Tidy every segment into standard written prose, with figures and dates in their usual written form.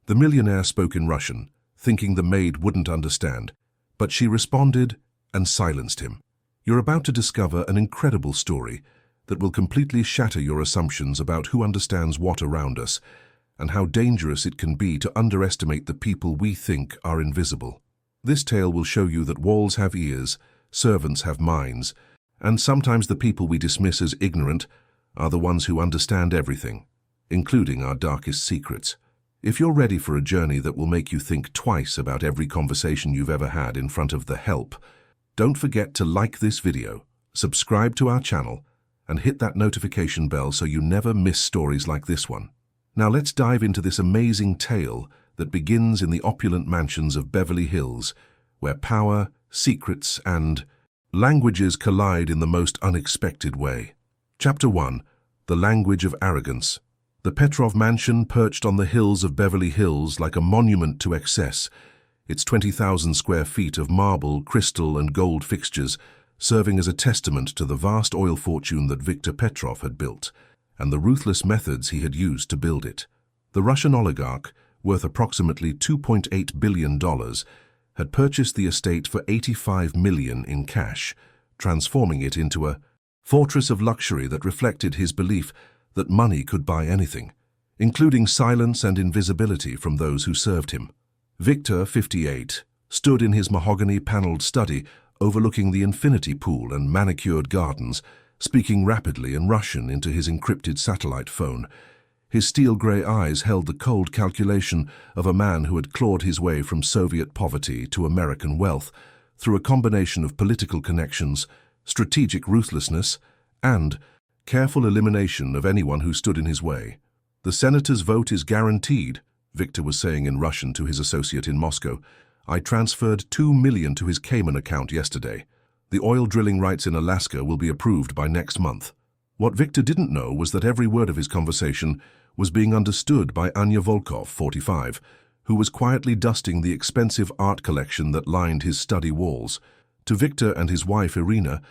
The millionaire spoke in Russian, thinking the maid wouldn't understand, but she responded and silenced him. You're about to discover an incredible story that will completely shatter your assumptions about who understands what around us and how dangerous it can be to underestimate the people we think are invisible. This tale will show you that walls have ears, servants have minds, and sometimes the people we dismiss as ignorant are the ones who understand everything, including our darkest secrets. If you're ready for a journey that will make you think twice about every conversation you've ever had in front of the help, don't forget to like this video, subscribe to our channel, and hit that notification bell so you never miss stories like this one. Now let's dive into this amazing tale that begins in the opulent mansions of Beverly Hills, where power, secrets, and languages collide in the most unexpected way. Chapter 1. The Language of Arrogance. The Petrov mansion perched on the hills of Beverly Hills like a monument to excess, its 20,000 square feet of marble, crystal, and gold fixtures serving as a testament to the vast oil fortune that Viktor Petrov had built, and the ruthless methods he had used to build it. The Russian oligarch, worth approximately $2.8 billion, had purchased the estate for $85 million in cash, transforming it into a fortress of luxury that reflected his belief that money could buy anything, including silence and invisibility from those who served him. Viktor, 58, stood in his mahogany-paneled study overlooking the infinity pool and manicured gardens, speaking rapidly in Russian into his encrypted satellite phone. His steel-gray eyes held the cold calculation of a man who had clawed his way from Soviet poverty to American wealth through a combination of political connections, strategic ruthlessness, and careful elimination of anyone who stood in his way. "The senator's vote is guaranteed," Viktor was saying in Russian to his associate in Moscow. "I transferred $2 million to his Cayman account yesterday. The oil drilling rights in Alaska will be approved by next month." What Viktor didn't know was that every word of his conversation was being understood by Anya Volkov, 45, who was quietly dusting the expensive art collection that lined his study walls. To Viktor and his wife Irina,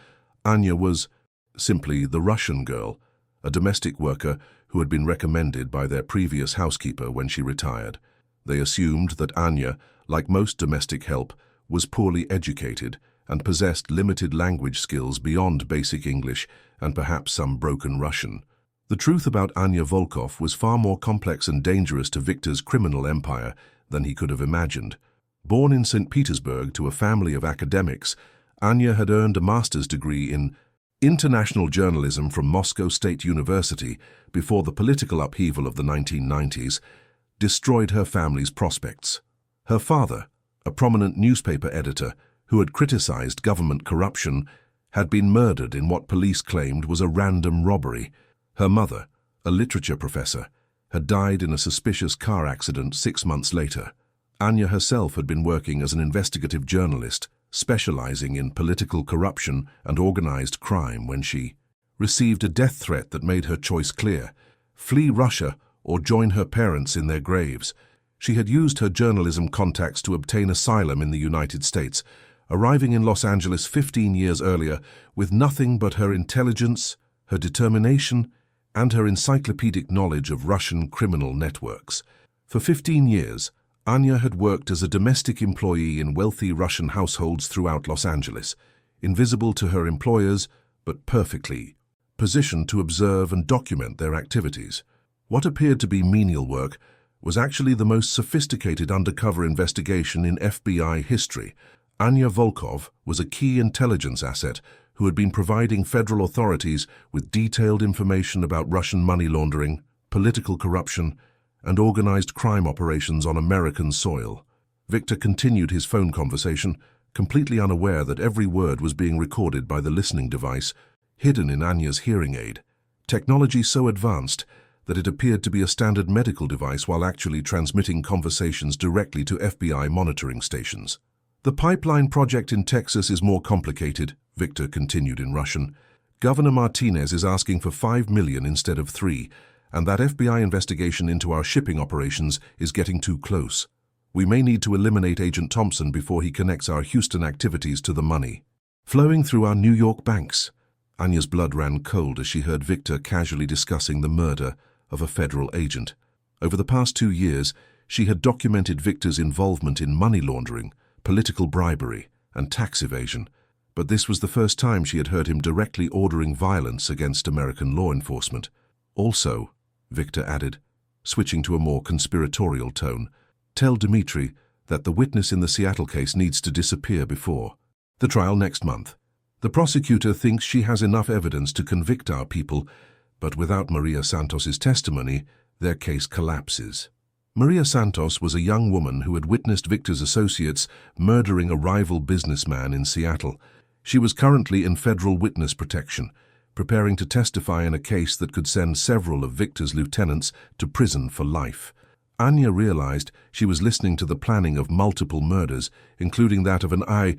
Anya was simply the Russian girl, a domestic worker who had been recommended by their previous housekeeper when she retired. They assumed that Anya, like most domestic help, was poorly educated and possessed limited language skills beyond basic English and perhaps some broken Russian. The truth about Anya Volkov was far more complex and dangerous to Viktor's criminal empire than he could have imagined. Born in St. Petersburg to a family of academics, Anya had earned a master's degree in international journalism from Moscow State University before the political upheaval of the 1990s destroyed her family's prospects. Her father, a prominent newspaper editor who had criticized government corruption, had been murdered in what police claimed was a random robbery. Her mother, a literature professor, had died in a suspicious car accident 6 months later. Anya herself had been working as an investigative journalist, specializing in political corruption and organized crime when she received a death threat that made her choice clear: flee Russia or join her parents in their graves. She had used her journalism contacts to obtain asylum in the United States, arriving in Los Angeles 15 years earlier with nothing but her intelligence, her determination, and her encyclopedic knowledge of Russian criminal networks. For 15 years, Anya had worked as a domestic employee in wealthy Russian households throughout Los Angeles, invisible to her employers, but perfectly positioned to observe and document their activities. What appeared to be menial work was actually the most sophisticated undercover investigation in FBI history. Anya Volkov was a key intelligence asset who had been providing federal authorities with detailed information about Russian money laundering, political corruption, and organized crime operations on American soil. Viktor continued his phone conversation, completely unaware that every word was being recorded by the listening device hidden in Anya's hearing aid. Technology so advanced that it appeared to be a standard medical device while actually transmitting conversations directly to FBI monitoring stations. "The pipeline project in Texas is more complicated," Viktor continued in Russian. "Governor Martinez is asking for $5 million instead of $3 million, and that FBI investigation into our shipping operations is getting too close. We may need to eliminate Agent Thompson before he connects our Houston activities to the money flowing through our New York banks." Anya's blood ran cold as she heard Viktor casually discussing the murder of a federal agent. Over the past 2 years, She had documented Victor's involvement in money laundering, political bribery, and tax evasion, but this was the first time she had heard him directly ordering violence against American law enforcement. Also, Victor added, switching to a more conspiratorial tone, tell Dmitri that the witness in the Seattle case needs to disappear before the trial next month. The prosecutor thinks she has enough evidence to convict our people, but without Maria Santos's testimony, their case collapses. Maria Santos was a young woman who had witnessed Victor's associates murdering a rival businessman in Seattle. She was currently in federal witness protection, preparing to testify in a case that could send several of Victor's lieutenants to prison for life. Anya realized she was listening to the planning of multiple murders, including that of an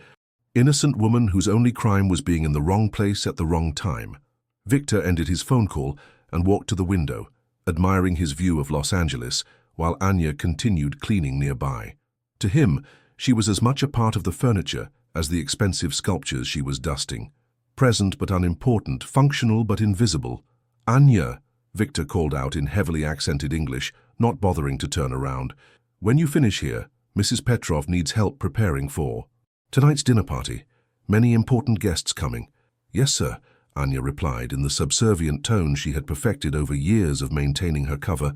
innocent woman whose only crime was being in the wrong place at the wrong time. Victor ended his phone call and walked to the window, admiring his view of Los Angeles, while Anya continued cleaning nearby. To him, she was as much a part of the furniture as the expensive sculptures she was dusting. Present but unimportant, functional but invisible. Anya, Victor called out in heavily accented English, not bothering to turn around. When you finish here, Mrs. Petrov needs help preparing for tonight's dinner party. Many important guests coming. Yes, sir, Anya replied in the subservient tone she had perfected over years of maintaining her cover.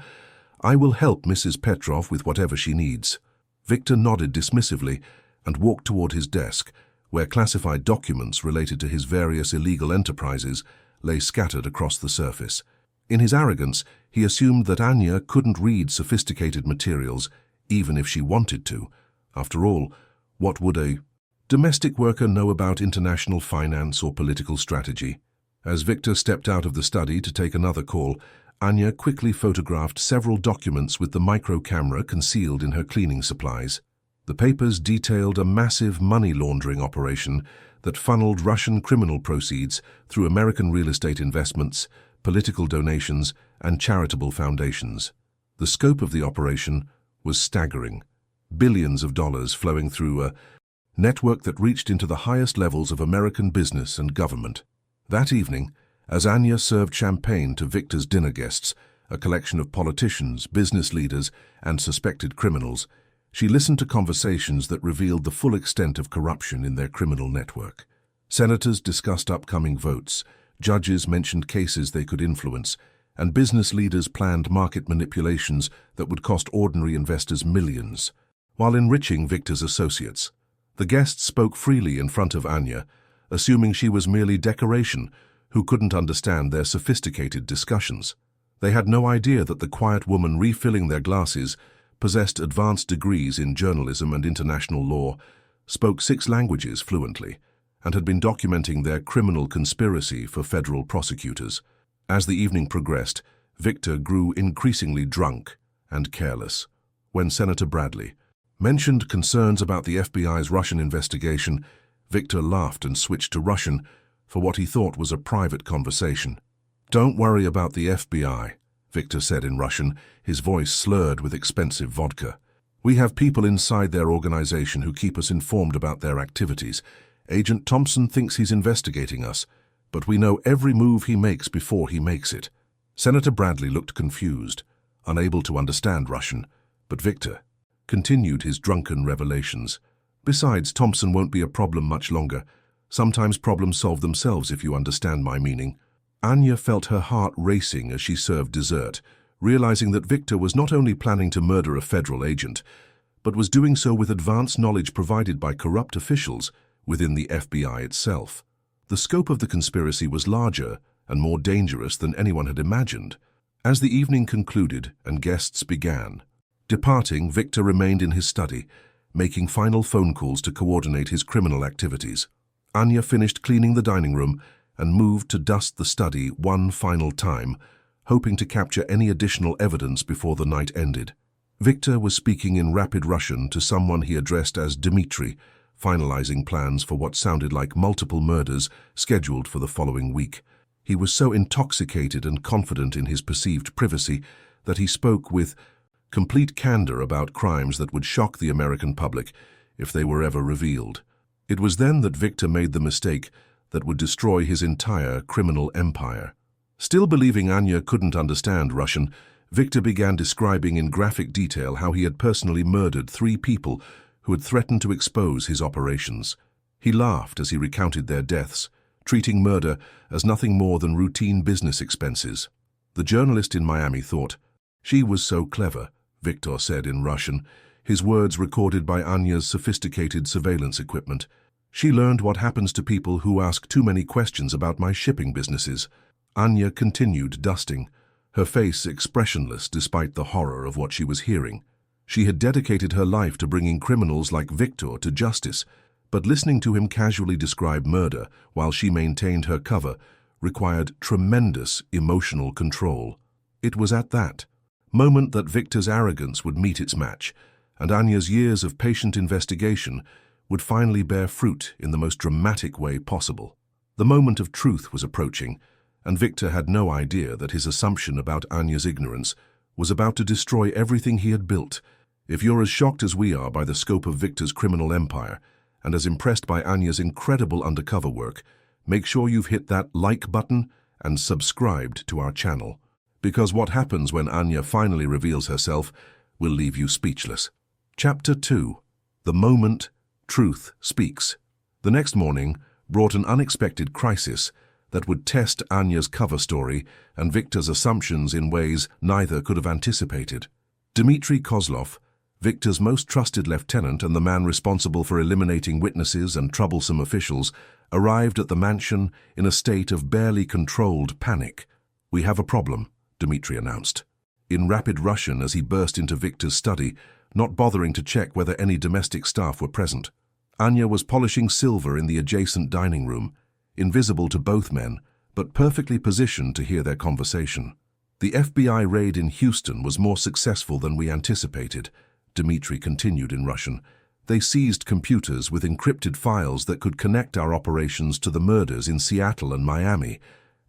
I will help Mrs. Petrov with whatever she needs. Victor nodded dismissively and walked toward his desk, where classified documents related to his various illegal enterprises lay scattered across the surface. In his arrogance, he assumed that Anya couldn't read sophisticated materials, even if she wanted to. After all, what would a domestic worker know about international finance or political strategy? As Victor stepped out of the study to take another call, Anya quickly photographed several documents with the micro camera concealed in her cleaning supplies. The papers detailed a massive money laundering operation that funneled Russian criminal proceeds through American real estate investments, political donations, and charitable foundations. The scope of the operation was staggering. Billions of dollars flowing through a network that reached into the highest levels of American business and government. That evening, as Anya served champagne to Victor's dinner guests, a collection of politicians, business leaders, and suspected criminals, she listened to conversations that revealed the full extent of corruption in their criminal network. Senators discussed upcoming votes, judges mentioned cases they could influence, and business leaders planned market manipulations that would cost ordinary investors millions, while enriching Victor's associates. The guests spoke freely in front of Anya, assuming she was merely decoration who couldn't understand their sophisticated discussions. They had no idea that the quiet woman refilling their glasses possessed advanced degrees in journalism and international law, spoke 6 languages fluently, and had been documenting their criminal conspiracy for federal prosecutors. As the evening progressed, Victor grew increasingly drunk and careless. When Senator Bradley mentioned concerns about the FBI's Russian investigation, Victor laughed and switched to Russian for what he thought was a private conversation. Don't worry about the FBI, Victor said in Russian, his voice slurred with expensive vodka. We have people inside their organization who keep us informed about their activities. Agent Thompson thinks he's investigating us, but we know every move he makes before he makes it. Senator Bradley looked confused, unable to understand Russian, but Victor continued his drunken revelations. Besides, Thompson won't be a problem much longer. Sometimes problems solve themselves if you understand my meaning. Anya felt her heart racing as she served dessert, realizing that Victor was not only planning to murder a federal agent, but was doing so with advanced knowledge provided by corrupt officials within the FBI itself. The scope of the conspiracy was larger and more dangerous than anyone had imagined. As the evening concluded and guests began departing, Victor remained in his study, making final phone calls to coordinate his criminal activities. Anya finished cleaning the dining room and moved to dust the study one final time, hoping to capture any additional evidence before the night ended. Victor was speaking in rapid Russian to someone he addressed as Dmitri, finalizing plans for what sounded like multiple murders scheduled for the following week. He was so intoxicated and confident in his perceived privacy that he spoke with complete candor about crimes that would shock the American public if they were ever revealed. It was then that Victor made the mistake that would destroy his entire criminal empire. Still believing Anya couldn't understand Russian, Victor began describing in graphic detail how he had personally murdered 3 people who had threatened to expose his operations. He laughed as he recounted their deaths, treating murder as nothing more than routine business expenses. The journalist in Miami thought, "She was so clever," Victor said in Russian, his words recorded by Anya's sophisticated surveillance equipment. "She learned what happens to people who ask too many questions about my shipping businesses." Anya continued dusting, her face expressionless despite the horror of what she was hearing. She had dedicated her life to bringing criminals like Victor to justice, but listening to him casually describe murder while she maintained her cover required tremendous emotional control. It was at that moment that Victor's arrogance would meet its match, and Anya's years of patient investigation would finally bear fruit in the most dramatic way possible. The moment of truth was approaching, and Victor had no idea that his assumption about Anya's ignorance was about to destroy everything he had built. If you're as shocked as we are by the scope of Victor's criminal empire, and as impressed by Anya's incredible undercover work, make sure you've hit that like button and subscribed to our channel. Because what happens when Anya finally reveals herself will leave you speechless. Chapter 2. The moment truth speaks. The next morning brought an unexpected crisis that would test Anya's cover story and Victor's assumptions in ways neither could have anticipated. Dmitry Kozlov, Victor's most trusted lieutenant and the man responsible for eliminating witnesses and troublesome officials, arrived at the mansion in a state of barely controlled panic. "We have a problem," Dmitry announced, in rapid Russian as he burst into Victor's study, not bothering to check whether any domestic staff were present. Anya was polishing silver in the adjacent dining room, invisible to both men, but perfectly positioned to hear their conversation. "The FBI raid in Houston was more successful than we anticipated," Dmitry continued in Russian. "They seized computers with encrypted files that could connect our operations to the murders in Seattle and Miami.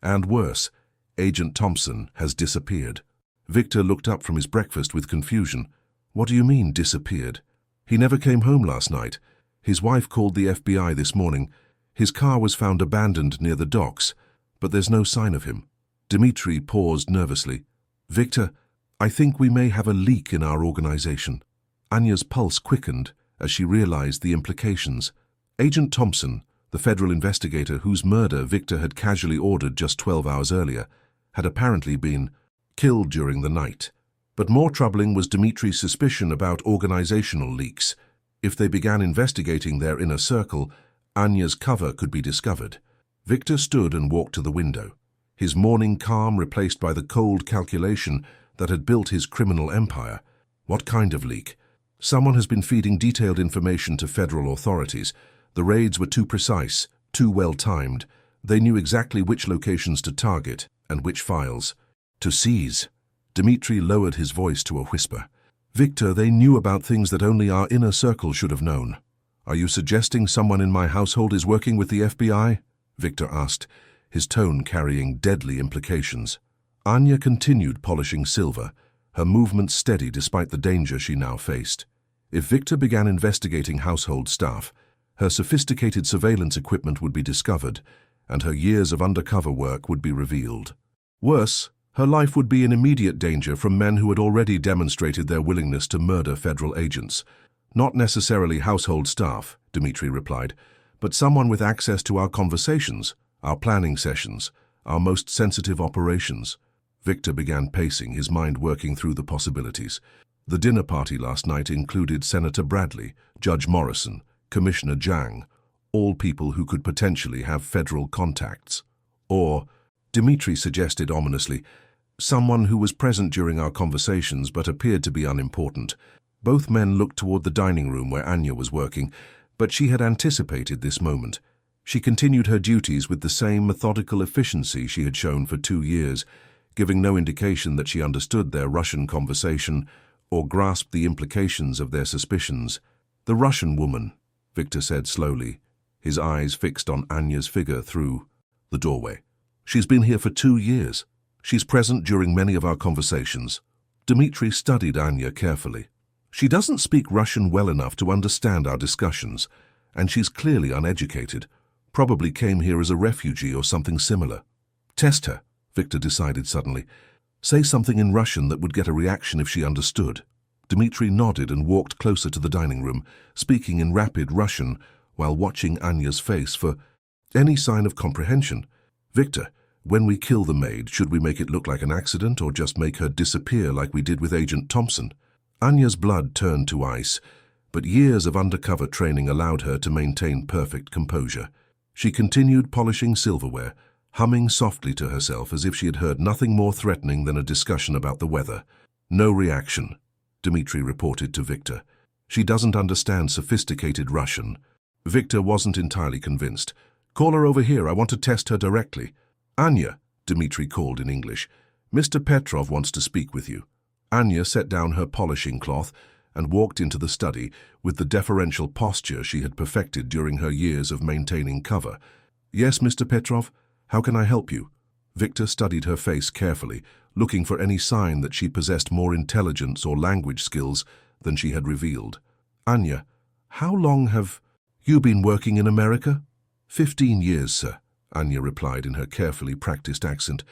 And worse, Agent Thompson has disappeared." Victor looked up from his breakfast with confusion. "What do you mean, disappeared?" "He never came home last night. His wife called the FBI this morning. His car was found abandoned near the docks, but there's no sign of him." Dmitry paused nervously. "Victor, I think we may have a leak in our organization." Anya's pulse quickened as she realized the implications. Agent Thompson, the federal investigator whose murder Victor had casually ordered just 12 hours earlier, had apparently been killed during the night. But more troubling was Dmitry's suspicion about organizational leaks. If they began investigating their inner circle, Anya's cover could be discovered. Victor stood and walked to the window, his morning calm replaced by the cold calculation that had built his criminal empire. What kind of leak? Someone has been feeding detailed information to federal authorities. The raids were too precise, too well-timed. They knew exactly which locations to target and which files to seize. Dmitry lowered his voice to a whisper. "Victor, they knew about things that only our inner circle should have known." "Are you suggesting someone in my household is working with the FBI?" Victor asked, his tone carrying deadly implications. Anya continued polishing silver, her movements steady despite the danger she now faced. If Victor began investigating household staff, her sophisticated surveillance equipment would be discovered, and her years of undercover work would be revealed. Worse, her life would be in immediate danger from men who had already demonstrated their willingness to murder federal agents. "Not necessarily household staff," Dmitry replied, "but someone with access to our conversations, our planning sessions, our most sensitive operations." Victor began pacing, his mind working through the possibilities. The dinner party last night included Senator Bradley, Judge Morrison, Commissioner Zhang, all people who could potentially have federal contacts. Or, Dmitry suggested ominously, someone who was present during our conversations but appeared to be unimportant. Both men looked toward the dining room where Anya was working, but she had anticipated this moment. She continued her duties with the same methodical efficiency she had shown for 2 years, giving no indication that she understood their Russian conversation or grasped the implications of their suspicions. "The Russian woman," Victor said slowly, his eyes fixed on Anya's figure through the doorway. "She's been here for 2 years. She's present during many of our conversations." Dmitry studied Anya carefully. "She doesn't speak Russian well enough to understand our discussions, and she's clearly uneducated. Probably came here as a refugee or something similar." "Test her," Victor decided suddenly. Say something in Russian that would get a reaction if she understood. Dmitri nodded and walked closer to the dining room, speaking in rapid Russian while watching Anya's face for any sign of comprehension. Victor, when we kill the maid, should we make it look like an accident or just make her disappear like we did with Agent Thompson? Anya's blood turned to ice, but years of undercover training allowed her to maintain perfect composure. She continued polishing silverware, humming softly to herself as if she had heard nothing more threatening than a discussion about the weather. No reaction, Dmitri reported to Victor. She doesn't understand sophisticated Russian. Victor wasn't entirely convinced. Call her over here, I want to test her directly. Anya, Dmitri called in English. Mr. Petrov wants to speak with you. Anya set down her polishing cloth and walked into the study with the deferential posture she had perfected during her years of maintaining cover. Yes, Mr. Petrov, how can I help you? Victor studied her face carefully, looking for any sign that she possessed more intelligence or language skills than she had revealed. Anya, how long have you been working in America? 15 years, sir, Anya replied in her carefully practiced accent.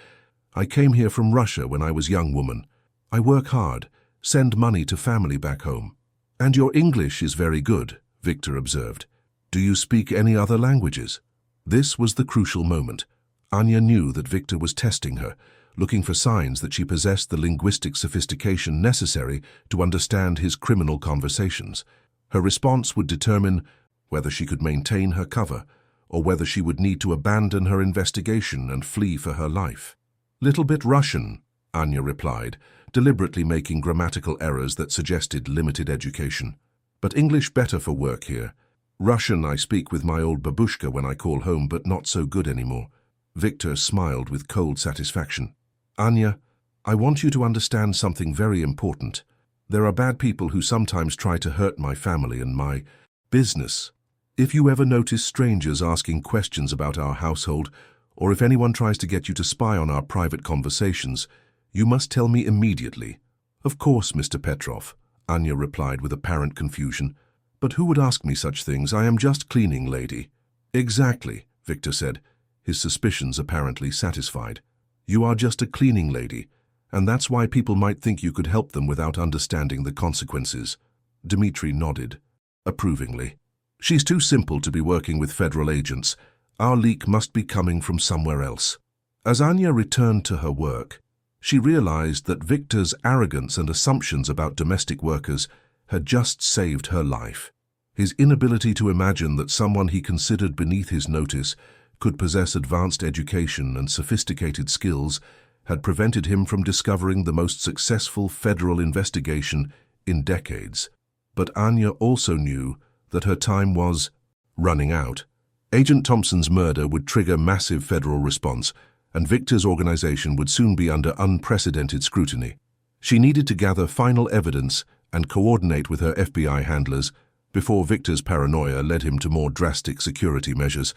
I came here from Russia when I was a young woman. I work hard, send money to family back home. And your English is very good, Victor observed. Do you speak any other languages? This was the crucial moment. Anya knew that Victor was testing her, looking for signs that she possessed the linguistic sophistication necessary to understand his criminal conversations. Her response would determine whether she could maintain her cover or whether she would need to abandon her investigation and flee for her life. Little bit Russian, Anya replied, deliberately making grammatical errors that suggested limited education. But English better for work here. Russian I speak with my old babushka when I call home, but not so good anymore. Victor smiled with cold satisfaction. Anya, I want you to understand something very important. There are bad people who sometimes try to hurt my family and my business. If you ever notice strangers asking questions about our household, or if anyone tries to get you to spy on our private conversations, you must tell me immediately. Of course, Mr. Petrov, Anya replied with apparent confusion. But who would ask me such things? I am just cleaning lady. Exactly, Victor said, his suspicions apparently satisfied. You are just a cleaning lady, and that's why people might think you could help them without understanding the consequences. Dmitri nodded, approvingly. She's too simple to be working with federal agents. Our leak must be coming from somewhere else. As Anya returned to her work, she realized that Victor's arrogance and assumptions about domestic workers had just saved her life. His inability to imagine that someone he considered beneath his notice could possess advanced education and sophisticated skills had prevented him from discovering the most successful federal investigation in decades. But Anya also knew that her time was running out. Agent Thompson's murder would trigger massive federal response, and Victor's organization would soon be under unprecedented scrutiny. She needed to gather final evidence and coordinate with her FBI handlers before Victor's paranoia led him to more drastic security measures.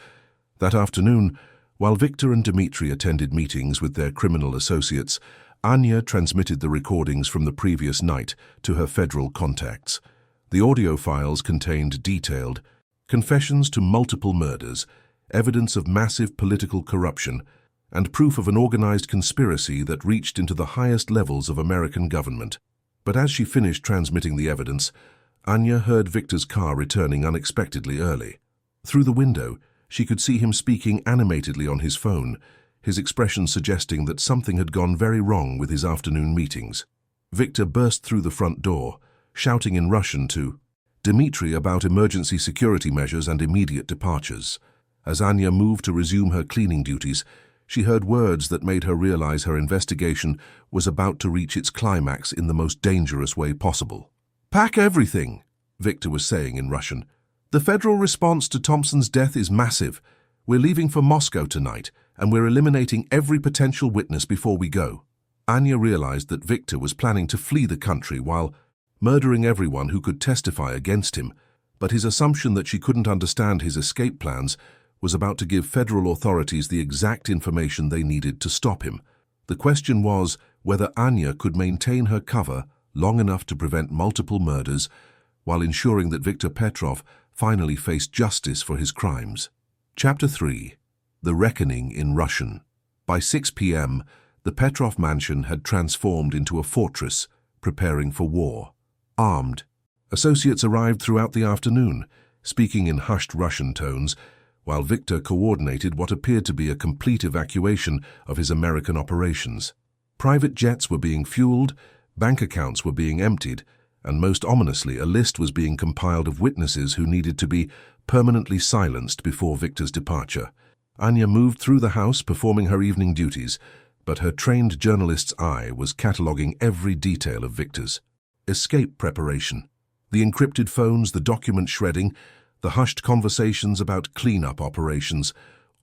That afternoon, while Victor and Dmitri attended meetings with their criminal associates, Anya transmitted the recordings from the previous night to her federal contacts. The audio files contained detailed confessions to multiple murders, evidence of massive political corruption, and proof of an organized conspiracy that reached into the highest levels of American government. But as she finished transmitting the evidence, Anya heard Victor's car returning unexpectedly early. Through the window, she could see him speaking animatedly on his phone, his expression suggesting that something had gone very wrong with his afternoon meetings. Victor burst through the front door, shouting in Russian to Dmitri about emergency security measures and immediate departures. As Anya moved to resume her cleaning duties, she heard words that made her realize her investigation was about to reach its climax in the most dangerous way possible. Pack everything, Victor was saying in Russian. The federal response to Thompson's death is massive. We're leaving for Moscow tonight, and we're eliminating every potential witness before we go. Anya realized that Victor was planning to flee the country while murdering everyone who could testify against him, but his assumption that she couldn't understand his escape plans was about to give federal authorities the exact information they needed to stop him. The question was whether Anya could maintain her cover long enough to prevent multiple murders while ensuring that Victor Petrov finally faced justice for his crimes. Chapter 3. The Reckoning in Russian. By 6 p.m., The Petrov mansion had transformed into a fortress, preparing for war. Armed, associates arrived throughout the afternoon, speaking in hushed Russian tones, while Victor coordinated what appeared to be a complete evacuation of his American operations. Private jets were being fueled, bank accounts were being emptied, and most ominously, a list was being compiled of witnesses who needed to be permanently silenced before Victor's departure. Anya moved through the house performing her evening duties, but her trained journalist's eye was cataloguing every detail of Victor's escape preparation. The encrypted phones, the document shredding, the hushed conversations about cleanup operations,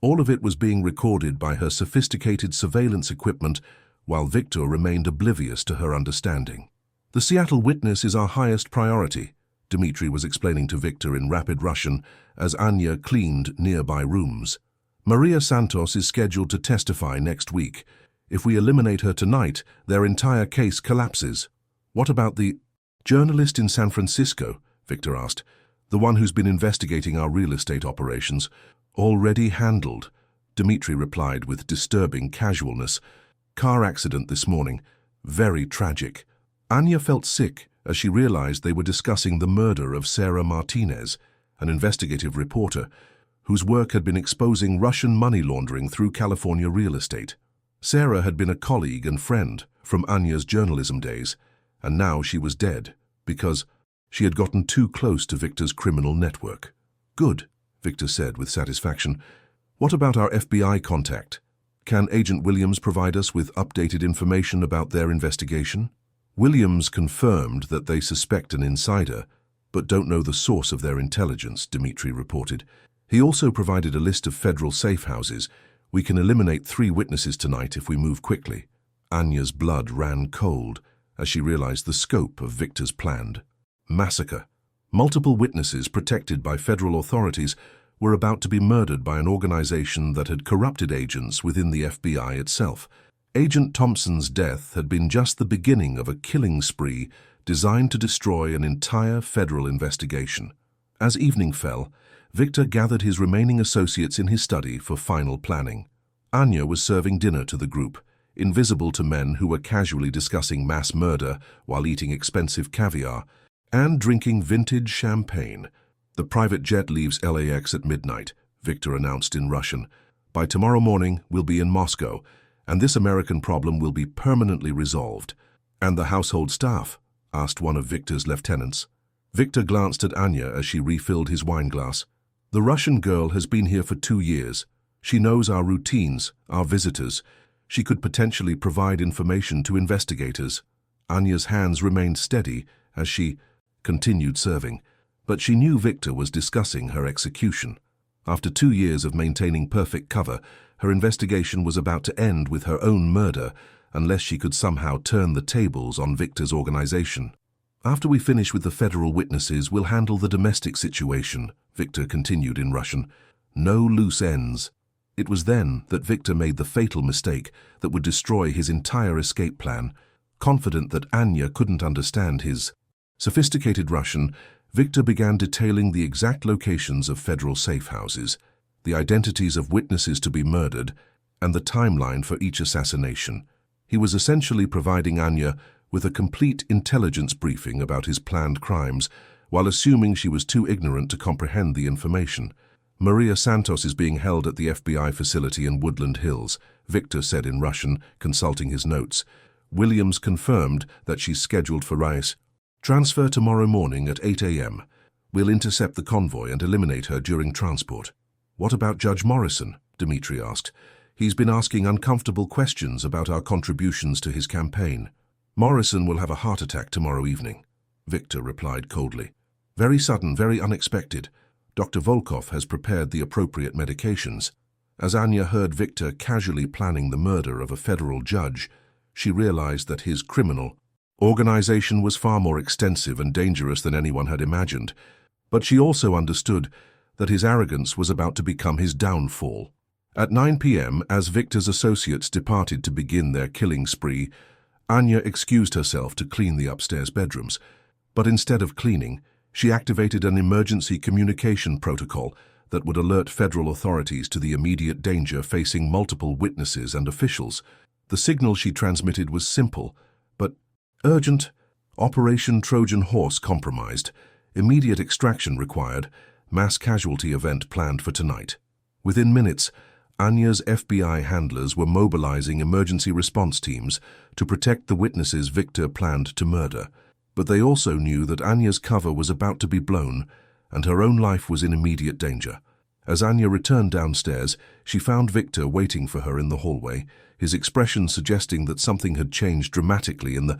all of it was being recorded by her sophisticated surveillance equipment while Victor remained oblivious to her understanding. "The Seattle witness is our highest priority," Dmitri was explaining to Victor in rapid Russian as Anya cleaned nearby rooms. "Maria Santos is scheduled to testify next week. If we eliminate her tonight, their entire case collapses." "What about the journalist in San Francisco?" Victor asked. "The one who's been investigating our real estate operations." "Already handled," Dmitri replied with disturbing casualness. "Car accident this morning. Very tragic." Anya felt sick as she realized they were discussing the murder of Sarah Martinez, an investigative reporter whose work had been exposing Russian money laundering through California real estate. Sarah had been a colleague and friend from Anya's journalism days, and now she was dead because she had gotten too close to Victor's criminal network. "Good," Victor said with satisfaction. "What about our FBI contact? Can Agent Williams provide us with updated information about their investigation?" Williams confirmed that they suspect an insider, but don't know the source of their intelligence, Dmitri reported. He also provided a list of federal safe houses. "We can eliminate 3 witnesses tonight if we move quickly." Anya's blood ran cold as she realized the scope of Victor's planned massacre. Multiple witnesses protected by federal authorities were about to be murdered by an organization that had corrupted agents within the FBI itself. Agent Thompson's death had been just the beginning of a killing spree designed to destroy an entire federal investigation. As evening fell, Victor gathered his remaining associates in his study for final planning. Anya was serving dinner to the group, invisible to men who were casually discussing mass murder while eating expensive caviar and drinking vintage champagne. "The private jet leaves LAX at midnight," Victor announced in Russian. "By tomorrow morning, we'll be in Moscow, and this American problem will be permanently resolved." "And the household staff?" asked one of Victor's lieutenants. Victor glanced at Anya as she refilled his wine glass. "The Russian girl has been here for 2 years. She knows our routines, our visitors. She could potentially provide information to investigators." Anya's hands remained steady as she continued serving, but she knew Victor was discussing her execution. After 2 years of maintaining perfect cover, her investigation was about to end with her own murder unless she could somehow turn the tables on Victor's organization. "After we finish with the federal witnesses, we'll handle the domestic situation," Victor continued in Russian. "No loose ends." It was then that Victor made the fatal mistake that would destroy his entire escape plan. Confident that Anya couldn't understand his sophisticated Russian, Victor began detailing the exact locations of federal safe houses, the identities of witnesses to be murdered, and the timeline for each assassination. He was essentially providing Anya with a complete intelligence briefing about his planned crimes, while assuming she was too ignorant to comprehend the information. "Maria Santos is being held at the FBI facility in Woodland Hills," Victor said in Russian, consulting his notes. Williams confirmed that she's scheduled for Rice. "Transfer tomorrow morning at 8 a.m. We'll intercept the convoy and eliminate her during transport." "What about Judge Morrison?" Dmitri asked. "He's been asking uncomfortable questions about our contributions to his campaign." "Morrison will have a heart attack tomorrow evening," Victor replied coldly. "Very sudden, very unexpected. Dr. Volkov has prepared the appropriate medications." As Anya heard Victor casually planning the murder of a federal judge, she realized that his criminal organization was far more extensive and dangerous than anyone had imagined. But she also understood that his arrogance was about to become his downfall. At 9 p.m., as Victor's associates departed to begin their killing spree, Anya excused herself to clean the upstairs bedrooms. But instead of cleaning, she activated an emergency communication protocol that would alert federal authorities to the immediate danger facing multiple witnesses and officials. The signal she transmitted was simple, but urgent. Operation Trojan Horse compromised. Immediate extraction required. Mass casualty event planned for tonight. Within minutes, Anya's FBI handlers were mobilizing emergency response teams to protect the witnesses Victor planned to murder. But they also knew that Anya's cover was about to be blown, and her own life was in immediate danger. As Anya returned downstairs, she found Victor waiting for her in the hallway, his expression suggesting that something had changed dramatically in the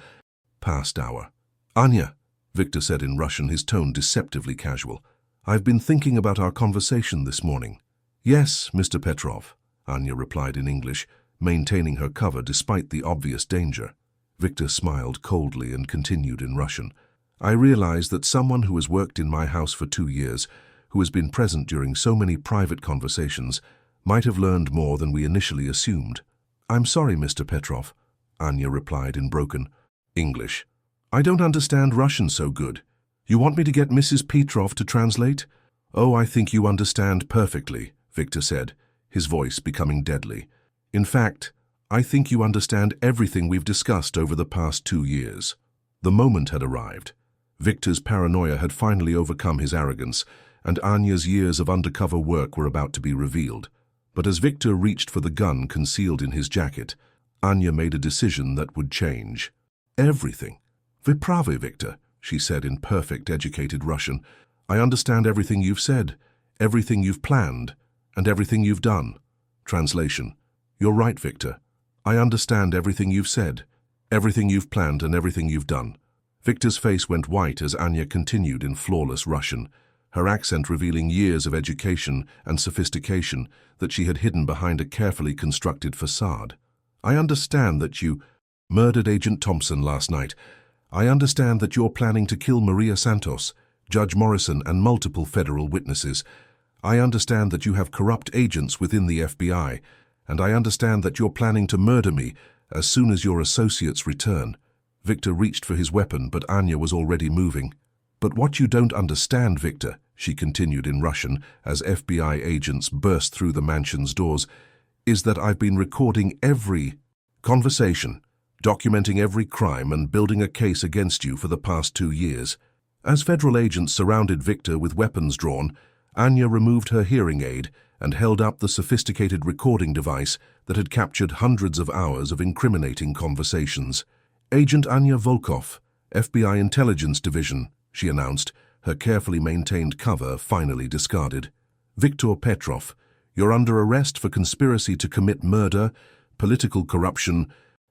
past hour. "Anya," Victor said in Russian, his tone deceptively casual. "I've been thinking about our conversation this morning." "Yes, Mr. Petrov," Anya replied in English, maintaining her cover despite the obvious danger. Victor smiled coldly and continued in Russian. "I realize that someone who has worked in my house for 2 years, who has been present during so many private conversations, might have learned more than we initially assumed." "I'm sorry, Mr. Petrov," Anya replied in broken English. "I don't understand Russian so good. You want me to get Mrs. Petrov to translate?" "Oh, I think you understand perfectly," Victor said, his voice becoming deadly. "In fact, I think you understand everything we've discussed over the past 2 years." The moment had arrived. Victor's paranoia had finally overcome his arrogance, and Anya's years of undercover work were about to be revealed. But as Victor reached for the gun concealed in his jacket, Anya made a decision that would change everything. "Вы правы, Victor," she said in perfect, educated Russian. "I understand everything you've said, everything you've planned, and everything you've done." Translation: "You're right, Victor. I understand everything you've said, everything you've planned, and everything you've done." Victor's face went white as Anya continued in flawless Russian, her accent revealing years of education and sophistication that she had hidden behind a carefully constructed facade. "I understand that you murdered Agent Thompson last night. I understand that you're planning to kill Maria Santos, Judge Morrison, and multiple federal witnesses. I understand that you have corrupt agents within the FBI, and I understand that you're planning to murder me as soon as your associates return." Victor reached for his weapon, but Anya was already moving. "But what you don't understand, Victor," she continued in Russian as FBI agents burst through the mansion's doors, "is that I've been recording every conversation, documenting every crime and building a case against you for the past 2 years." As federal agents surrounded Victor with weapons drawn, Anya removed her hearing aid and held up the sophisticated recording device that had captured hundreds of hours of incriminating conversations. "Agent Anya Volkov, FBI Intelligence Division," she announced, her carefully maintained cover finally discarded. "Viktor Petrov, you're under arrest for conspiracy to commit murder, political corruption,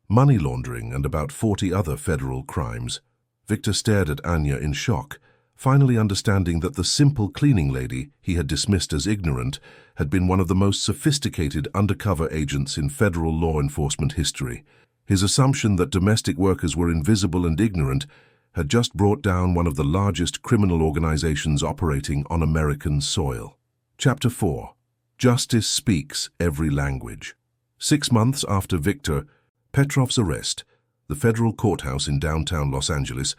money laundering, and about 40 other federal crimes." Victor stared at Anya in shock, finally understanding that the simple cleaning lady he had dismissed as ignorant had been one of the most sophisticated undercover agents in federal law enforcement history. His assumption that domestic workers were invisible and ignorant had just brought down one of the largest criminal organizations operating on American soil. Chapter 4. Justice Speaks Every Language. 6 months after Victor Petrov's arrest, the federal courthouse in downtown Los Angeles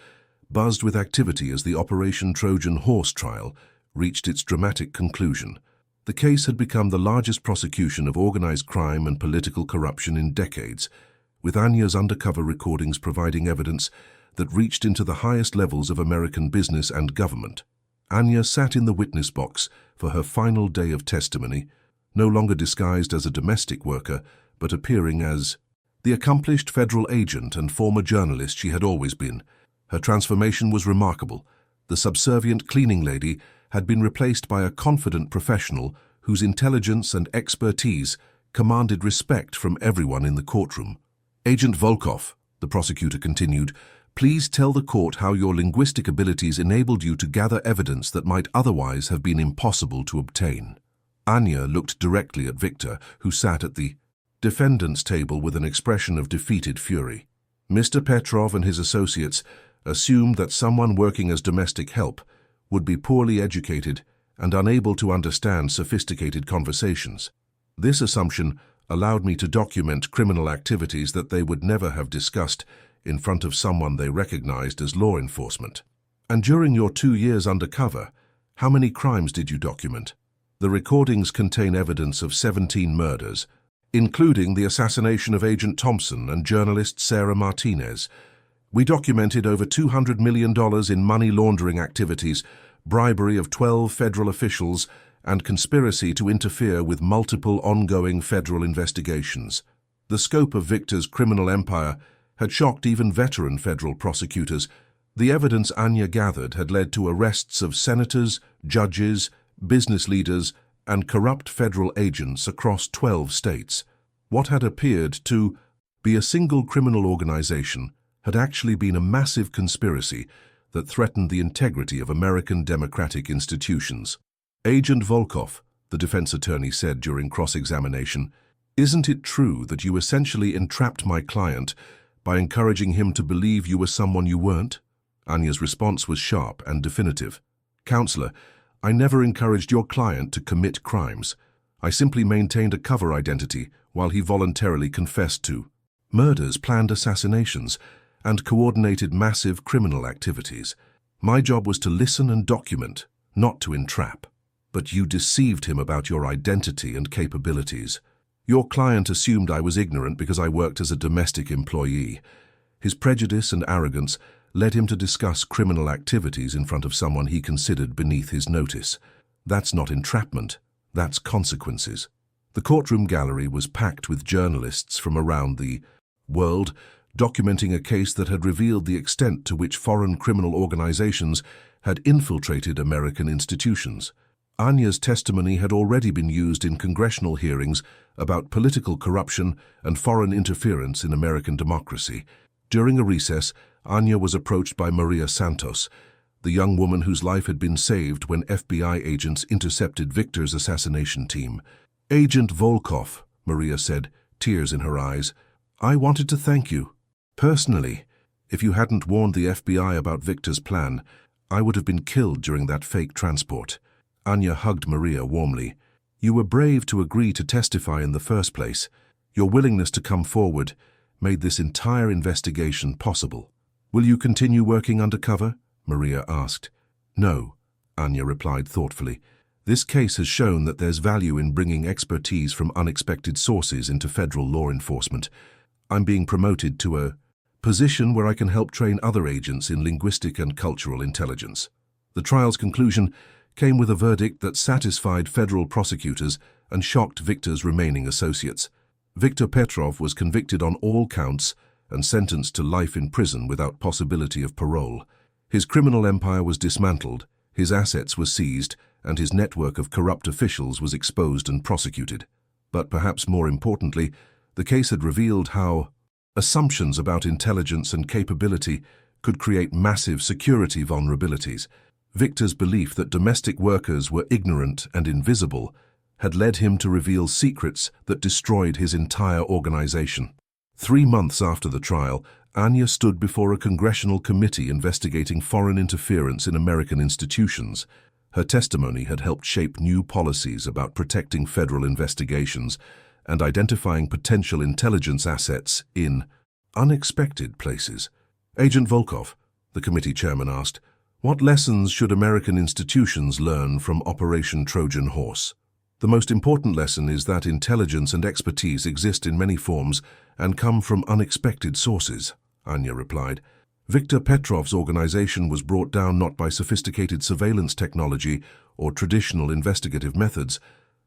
buzzed with activity as the Operation Trojan Horse trial reached its dramatic conclusion. The case had become the largest prosecution of organized crime and political corruption in decades, with Anya's undercover recordings providing evidence that reached into the highest levels of American business and government. Anya sat in the witness box for her final day of testimony, no longer disguised as a domestic worker, but appearing as the accomplished federal agent and former journalist she had always been. Her transformation was remarkable. The subservient cleaning lady had been replaced by a confident professional whose intelligence and expertise commanded respect from everyone in the courtroom. "Agent Volkov," the prosecutor continued, "please tell the court how your linguistic abilities enabled you to gather evidence that might otherwise have been impossible to obtain." Anya looked directly at Victor, who sat at the defendant's table with an expression of defeated fury. Mr. Petrov and his associates assumed that someone working as domestic help would be poorly educated and unable to understand sophisticated conversations. This assumption allowed me to document criminal activities that they would never have discussed in front of someone they recognized as law enforcement. "And during your 2 years undercover, how many crimes did you document?" "The recordings contain evidence of 17 murders, including the assassination of Agent Thompson and journalist Sarah Martinez. We documented over $200 million in money laundering activities, bribery of 12 federal officials, and conspiracy to interfere with multiple ongoing federal investigations. The scope of Victor's criminal empire had shocked even veteran federal prosecutors. The evidence Anya gathered had led to arrests of senators, judges, business leaders, and corrupt federal agents across 12 states. What had appeared to be a single criminal organization had actually been a massive conspiracy that threatened the integrity of American democratic institutions. Agent Volkov, the defense attorney said during cross-examination, "Isn't it true that you essentially entrapped my client by encouraging him to believe you were someone you weren't?" Anya's response was sharp and definitive. "Counselor, I never encouraged your client to commit crimes. I simply maintained a cover identity while he voluntarily confessed to murders, planned assassinations, and coordinated massive criminal activities. My job was to listen and document, not to entrap. But you deceived him about your identity and capabilities. Your client assumed I was ignorant because I worked as a domestic employee. His prejudice and arrogance led him to discuss criminal activities in front of someone he considered beneath his notice. That's not entrapment, that's consequences." The courtroom gallery was packed with journalists from around the world, documenting a case that had revealed the extent to which foreign criminal organizations had infiltrated American institutions. Anya's testimony had already been used in congressional hearings about political corruption and foreign interference in American democracy. During a recess, Anya was approached by Maria Santos, the young woman whose life had been saved when FBI agents intercepted Victor's assassination team. "Agent Volkov," Maria said, tears in her eyes, "I wanted to thank you. Personally, if you hadn't warned the FBI about Victor's plan, I would have been killed during that fake transport." Anya hugged Maria warmly. "You were brave to agree to testify in the first place. Your willingness to come forward made this entire investigation possible." "Will you continue working undercover?" Maria asked. "No," Anya replied thoughtfully. "This case has shown that there's value in bringing expertise from unexpected sources into federal law enforcement. I'm being promoted to a position where I can help train other agents in linguistic and cultural intelligence." The trial's conclusion came with a verdict that satisfied federal prosecutors and shocked Victor's remaining associates. Victor Petrov was convicted on all counts and sentenced to life in prison without possibility of parole. His criminal empire was dismantled, his assets were seized, and his network of corrupt officials was exposed and prosecuted. But perhaps more importantly, the case had revealed how assumptions about intelligence and capability could create massive security vulnerabilities. Victor's belief that domestic workers were ignorant and invisible had led him to reveal secrets that destroyed his entire organization. 3 months after the trial, Anya stood before a congressional committee investigating foreign interference in American institutions. Her testimony had helped shape new policies about protecting federal investigations and identifying potential intelligence assets in unexpected places. "Agent Volkov," the committee chairman asked, "what lessons should American institutions learn from Operation Trojan Horse?" "The most important lesson is that intelligence and expertise exist in many forms and come from unexpected sources," Anya replied. "Victor Petrov's organization was brought down not by sophisticated surveillance technology or traditional investigative methods,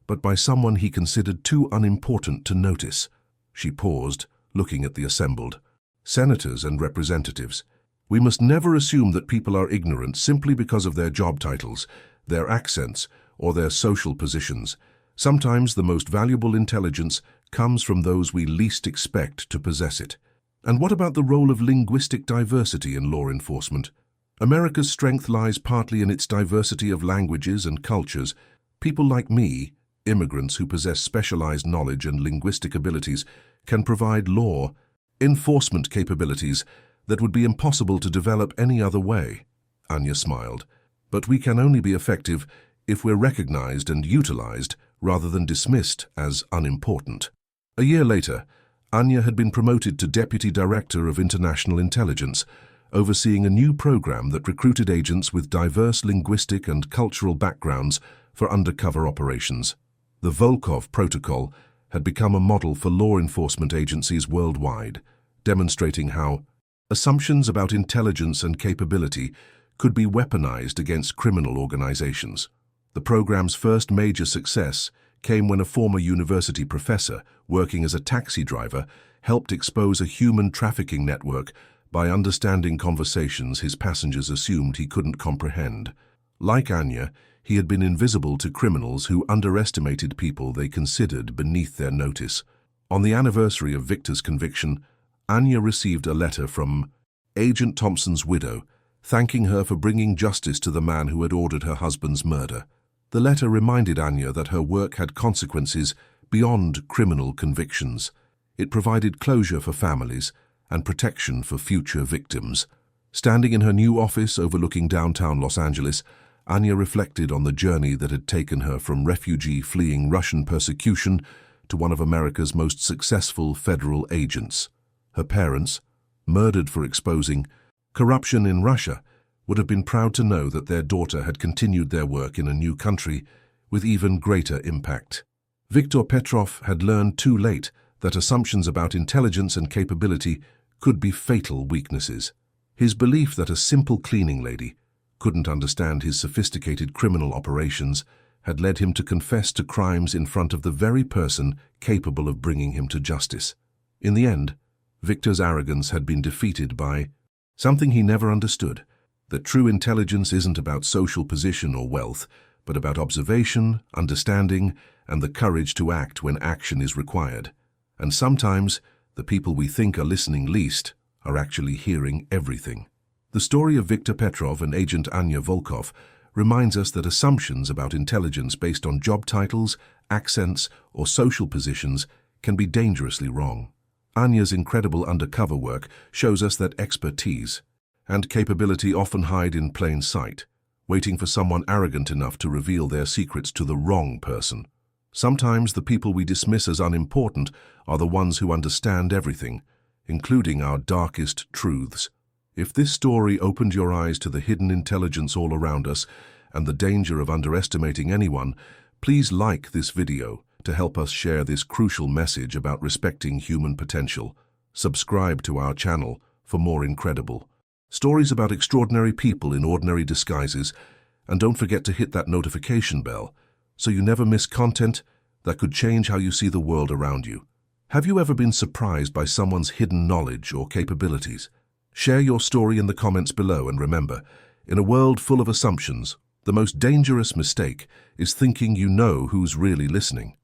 but by someone he considered too unimportant to notice." She paused, looking at the assembled senators and representatives. "We must never assume that people are ignorant simply because of their job titles, their accents, or their social positions. Sometimes the most valuable intelligence comes from those we least expect to possess it." "And what about the role of linguistic diversity in law enforcement?" "America's strength lies partly in its diversity of languages and cultures. People like me, immigrants who possess specialized knowledge and linguistic abilities, can provide law enforcement capabilities that would be impossible to develop any other way." Anya smiled. "But we can only be effective if we're recognized and utilized rather than dismissed as unimportant." A year later, Anya had been promoted to Deputy Director of International Intelligence, overseeing a new program that recruited agents with diverse linguistic and cultural backgrounds for undercover operations. The Volkov Protocol had become a model for law enforcement agencies worldwide, demonstrating how assumptions about intelligence and capability could be weaponized against criminal organizations. The program's first major success came when a former university professor, working as a taxi driver, helped expose a human trafficking network by understanding conversations his passengers assumed he couldn't comprehend. Like Anya, he had been invisible to criminals who underestimated people they considered beneath their notice. On the anniversary of Victor's conviction, Anya received a letter from Agent Thompson's widow, thanking her for bringing justice to the man who had ordered her husband's murder. The letter reminded Anya that her work had consequences beyond criminal convictions. It provided closure for families and protection for future victims. Standing in her new office overlooking downtown Los Angeles, Anya reflected on the journey that had taken her from refugee fleeing Russian persecution to one of America's most successful federal agents. Her parents, murdered for exposing corruption in Russia, would have been proud to know that their daughter had continued their work in a new country with even greater impact. Viktor Petrov had learned too late that assumptions about intelligence and capability could be fatal weaknesses. His belief that a simple cleaning lady couldn't understand his sophisticated criminal operations had led him to confess to crimes in front of the very person capable of bringing him to justice. In the end, Victor's arrogance had been defeated by something he never understood, that true intelligence isn't about social position or wealth, but about observation, understanding, and the courage to act when action is required. And sometimes, the people we think are listening least are actually hearing everything. The story of Viktor Petrov and Agent Anya Volkov reminds us that assumptions about intelligence based on job titles, accents, or social positions can be dangerously wrong. Anya's incredible undercover work shows us that expertise and capability often hide in plain sight, waiting for someone arrogant enough to reveal their secrets to the wrong person. Sometimes the people we dismiss as unimportant are the ones who understand everything, including our darkest truths. If this story opened your eyes to the hidden intelligence all around us and the danger of underestimating anyone, please like this video to help us share this crucial message about respecting human potential. Subscribe to our channel for more incredible stories about extraordinary people in ordinary disguises, and don't forget to hit that notification bell so you never miss content that could change how you see the world around you. Have you ever been surprised by someone's hidden knowledge or capabilities? Share your story in the comments below, and remember, in a world full of assumptions, the most dangerous mistake is thinking you know who's really listening.